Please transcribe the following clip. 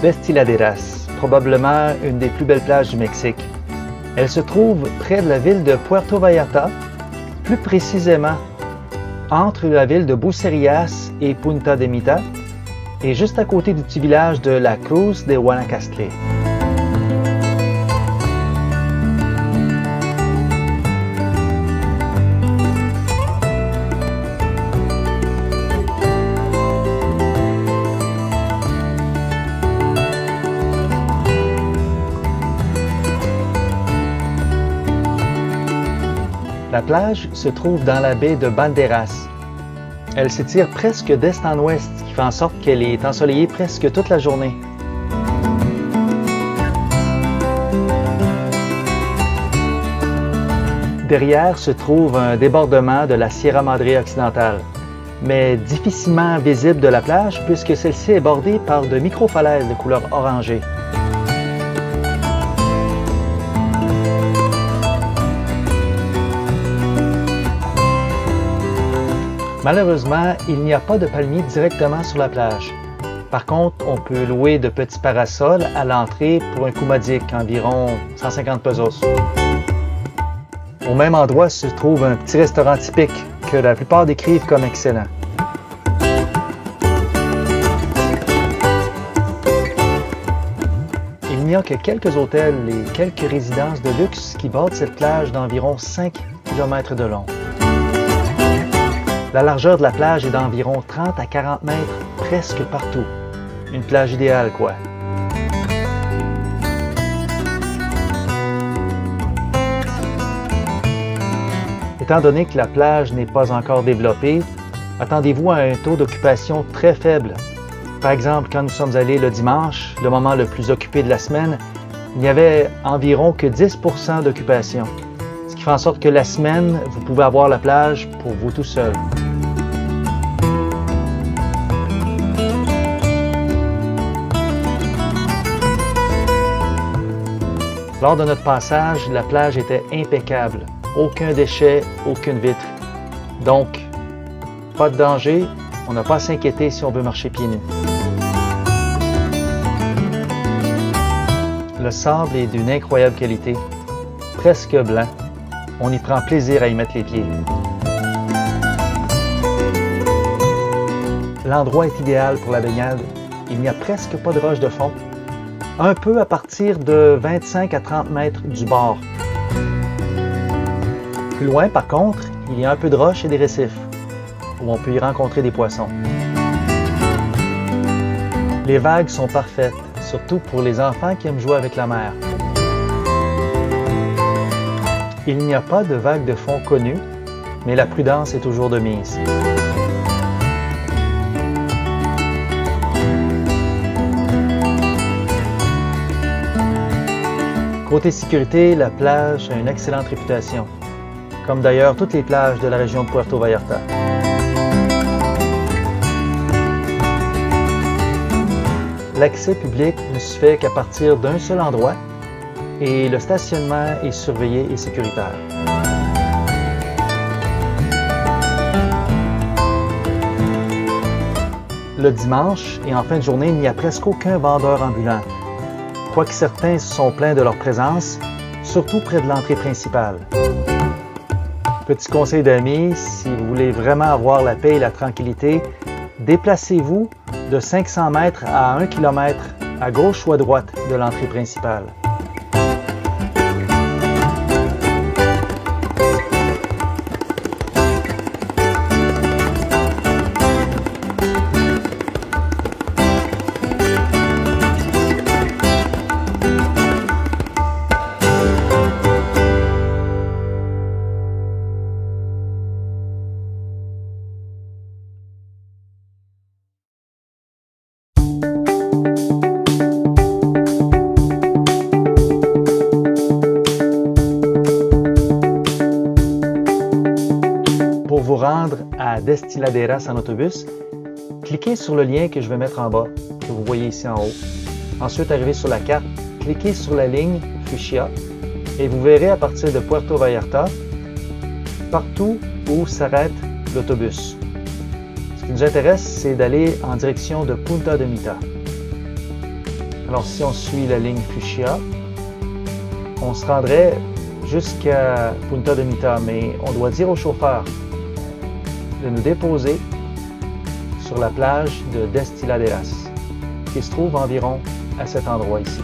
Destiladeras, probablement une des plus belles plages du Mexique. Elle se trouve près de la ville de Puerto Vallarta, plus précisément entre la ville de Bucerías et Punta de Mita, et juste à côté du petit village de La Cruz de Guanacaste. La plage se trouve dans la baie de Banderas. Elle s'étire presque d'est en ouest, ce qui fait en sorte qu'elle est ensoleillée presque toute la journée. Derrière se trouve un débordement de la Sierra Madre occidentale, mais difficilement visible de la plage puisque celle-ci est bordée par de micro-falaises de couleur orangée. Malheureusement, il n'y a pas de palmiers directement sur la plage. Par contre, on peut louer de petits parasols à l'entrée pour un coût modique, environ 150 pesos. Au même endroit se trouve un petit restaurant typique que la plupart décrivent comme excellent. Il n'y a que quelques hôtels et quelques résidences de luxe qui bordent cette plage d'environ 5 km de long. La largeur de la plage est d'environ 30 à 40 mètres presque partout. Une plage idéale, quoi. Étant donné que la plage n'est pas encore développée, attendez-vous à un taux d'occupation très faible. Par exemple, quand nous sommes allés le dimanche, le moment le plus occupé de la semaine, il n'y avait environ que 10% d'occupation. Ce qui fait en sorte que la semaine, vous pouvez avoir la plage pour vous tout seul. Lors de notre passage, la plage était impeccable. Aucun déchet, aucune vitre. Donc, pas de danger, on n'a pas à s'inquiéter si on veut marcher pieds nus. Le sable est d'une incroyable qualité, presque blanc. On y prend plaisir à y mettre les pieds. L'endroit est idéal pour la baignade. Il n'y a presque pas de roche de fond. Un peu à partir de 25 à 30 mètres du bord. Plus loin, par contre, il y a un peu de roche et des récifs, où on peut y rencontrer des poissons. Les vagues sont parfaites, surtout pour les enfants qui aiment jouer avec la mer. Il n'y a pas de vague de fond connue, mais la prudence est toujours de mise. Côté sécurité, la plage a une excellente réputation, comme d'ailleurs toutes les plages de la région de Puerto Vallarta. L'accès public ne se fait qu'à partir d'un seul endroit et le stationnement est surveillé et sécuritaire. Le dimanche et en fin de journée, il n'y a presque aucun vendeur ambulant, quoique certains sont pleins de leur présence, surtout près de l'entrée principale. Petit conseil d'amis, si vous voulez vraiment avoir la paix et la tranquillité, déplacez-vous de 500 mètres à 1 km à gauche ou à droite de l'entrée principale. Pour vous rendre à Destiladeras en autobus, cliquez sur le lien que je vais mettre en bas, que vous voyez ici en haut. Ensuite, arrivez sur la carte, cliquez sur la ligne Fuchsia et vous verrez à partir de Puerto Vallarta, partout où s'arrête l'autobus. Ce qui nous intéresse, c'est d'aller en direction de Punta de Mita. Alors si on suit la ligne Fuchsia, on se rendrait jusqu'à Punta de Mita, mais on doit dire au chauffeur de nous déposer sur la plage de Destiladeras, qui se trouve environ à cet endroit ici.